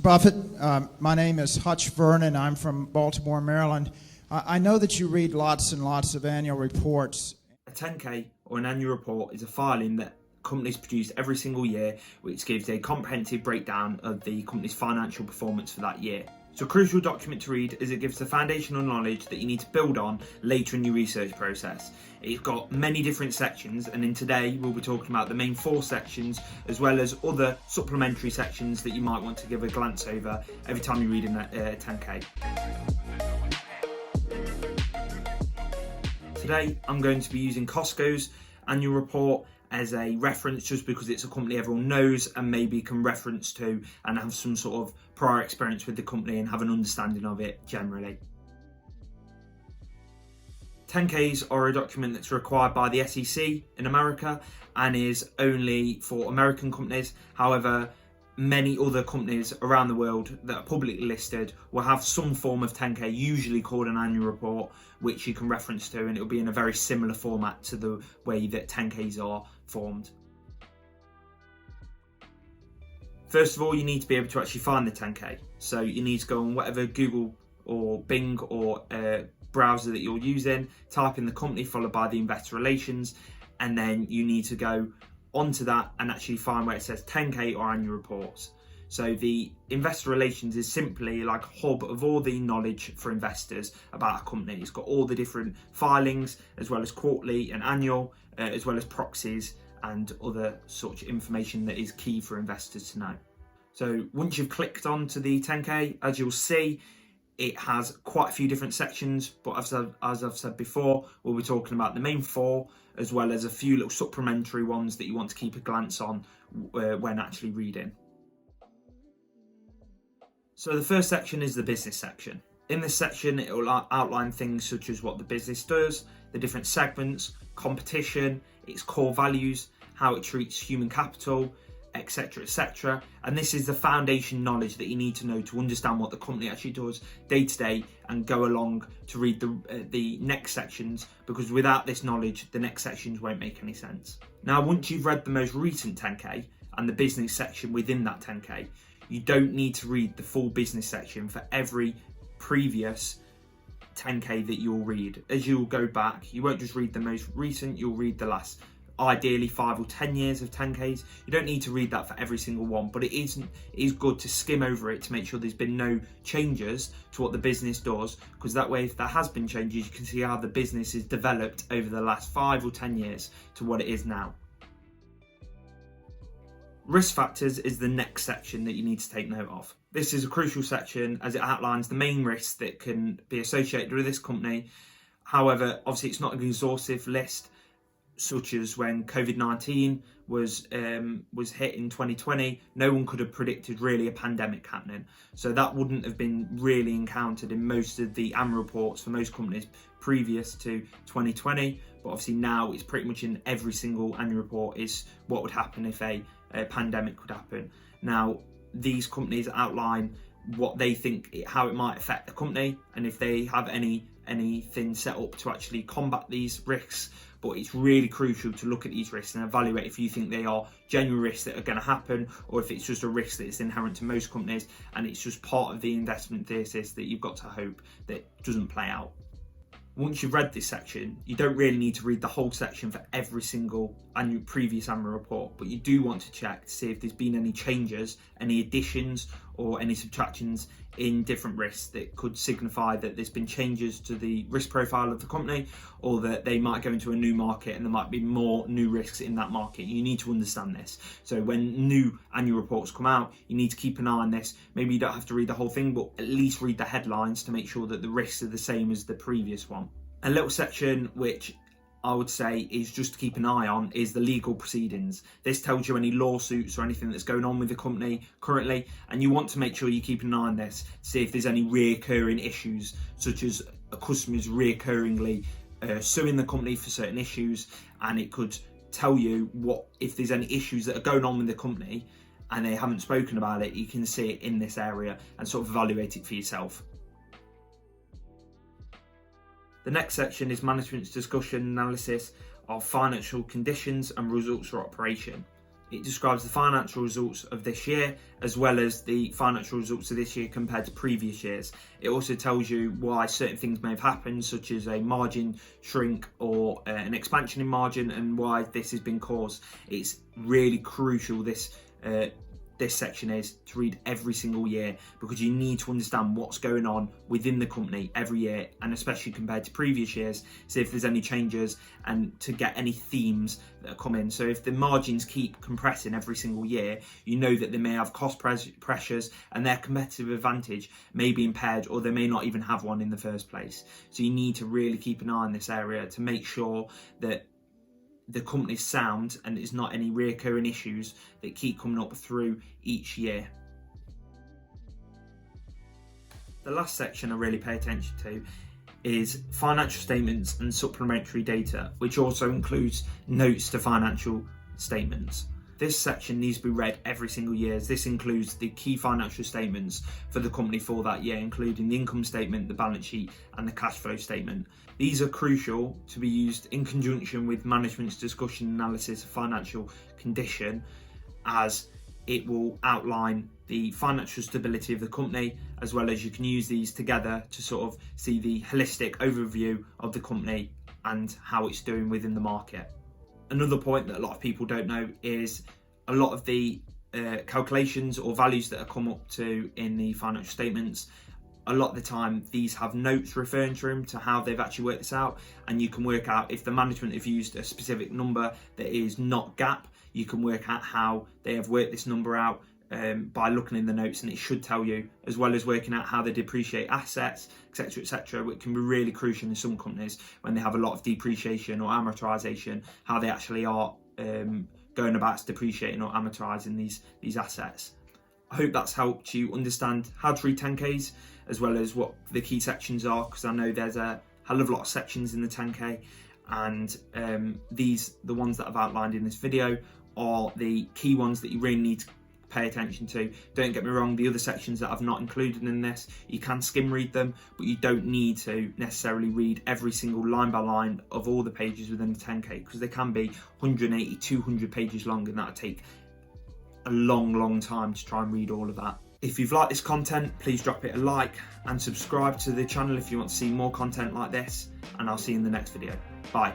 Buffett. My name is Hutch Vernon. I'm from Baltimore, Maryland. I know that you read lots and lots of annual reports. A 10K or an annual report is a filing that companies produce every single year, which gives a comprehensive breakdown of the company's financial performance for that year. It's a crucial document to read as it gives the foundational knowledge that you need to build on later in your research process. It's got many different sections, and in today we'll be talking about the main 4 sections as well as other supplementary sections that you might want to give a glance over every time you're reading that 10K. Today I'm going to be using Costco's annual report as a reference, just because it's a company everyone knows and maybe can reference to and have some sort of prior experience with the company and have an understanding of it generally. 10Ks are a document that's required by the SEC in America and is only for American companies. However, many other companies around the world that are publicly listed will have some form of 10K, usually called an annual report, which you can reference to, and it'll be in a very similar format to the way that 10Ks are formed. First of all, you need to be able to actually find the 10K. So you need to go on whatever Google or Bing or browser that you're using, type in the company followed by the investor relations, and then you need to go onto that and actually find where it says 10K or annual reports. So the investor relations is simply like a hub of all the knowledge for investors about a company. It's got all the different filings as well as quarterly and annual, as well as proxies and other such information that is key for investors to know. So once you've clicked onto the 10K, as you'll see, it has quite a few different sections, but as I've said before, we'll be talking about the main 4, as well as a few little supplementary ones that you want to keep a glance on when actually reading. So the first section is the business section. In this section, it will outline things such as what the business does, the different segments, competition, its core values, how it treats human capital, etc, etc. And this is the foundation knowledge that you need to know to understand what the company actually does day to day and go along to read the next sections, because without this knowledge the next sections won't make any sense. Now, once you've read the most recent 10K and the business section within that 10K, you don't need to read the full business section for every previous 10K that you'll read. As you'll go back, you won't just read the most recent, you'll read the last ideally 5 or 10 years of 10Ks. You don't need to read that for every single one, but it is good to skim over it to make sure there's been no changes to what the business does, because that way if there has been changes, you can see how the business is developed over the last 5 or 10 years to what it is now. Risk factors is the next section that you need to take note of. This is a crucial section as it outlines the main risks that can be associated with this company. However, obviously it's not an exhaustive list, such as when COVID-19 was hit in 2020, no one could have predicted really a pandemic happening. So that wouldn't have been really encountered in most of the annual reports for most companies previous to 2020. But obviously now it's pretty much in every single annual report is what would happen if a pandemic would happen. Now, these companies outline what they think, how it might affect the company, and if they have anything set up to actually combat these risks. But it's really crucial to look at these risks and evaluate if you think they are genuine risks that are going to happen, or if it's just a risk that is inherent to most companies and it's just part of the investment thesis that you've got to hope that doesn't play out. Once you've read this section, you don't really need to read the whole section for every single previous annual report, but you do want to check to see if there's been any changes, any additions or any subtractions in different risks that could signify that there's been changes to the risk profile of the company, or that they might go into a new market and there might be more new risks in that market. You need to understand this. So when new annual reports come out, you need to keep an eye on this. Maybe you don't have to read the whole thing, but at least read the headlines to make sure that the risks are the same as the previous one. A little section which I would say is just to keep an eye on is the legal proceedings. This tells you any lawsuits or anything that's going on with the company currently, and you want to make sure you keep an eye on this, see if there's any reoccurring issues, such as customers reoccurringly suing the company for certain issues, and it could tell you what if there's any issues that are going on with the company and they haven't spoken about it. You can see it in this area and sort of evaluate it for yourself. The next section is management's discussion and analysis of financial conditions and results for operation. It describes the financial results of this year as well as the financial results of this year compared to previous years. It also tells you why certain things may have happened, such as a margin shrink or an expansion in margin, and why this has been caused. It's really crucial, this section is, to read every single year, because you need to understand what's going on within the company every year, and especially compared to previous years, see if there's any changes and to get any themes that come in. So if the margins keep compressing every single year, you know that they may have cost pressures and their competitive advantage may be impaired, or they may not even have one in the first place. So you need to really keep an eye on this area to make sure that the company's sound and there's not any recurring issues that keep coming up through each year. The last section I really pay attention to is financial statements and supplementary data, which also includes notes to financial statements. This section needs to be read every single year, as this includes the key financial statements for the company for that year, including the income statement, the balance sheet, and the cash flow statement. These are crucial to be used in conjunction with management's discussion and analysis of financial condition, as it will outline the financial stability of the company, as well as you can use these together to sort of see the holistic overview of the company and how it's doing within the market. Another point that a lot of people don't know is a lot of the calculations or values that are come up to in the financial statements. A lot of the time these have notes referring to them to how they've actually worked this out, and you can work out if the management have used a specific number that is not GAAP. You can work out how they have worked this number out by looking in the notes, and it should tell you, as well as working out how they depreciate assets, etc., which can be really crucial in some companies when they have a lot of depreciation or amortization, how they actually are going about depreciating or amortizing these assets. I hope that's helped you understand how to read 10Ks, as well as what the key sections are, because I know there's a hell of a lot of sections in the 10K, and the ones that I've outlined in this video are the key ones that you really need to pay attention to. Don't get me wrong, the other sections that I've not included in this, you can skim read them, but you don't need to necessarily read every single line by line of all the pages within the 10K, because they can be 180, 200 pages long, and that'll take a long time to try and read all of that. If you've liked this content, please drop it a like and subscribe to the channel if you want to see more content like this, and I'll see you in the next video. Bye.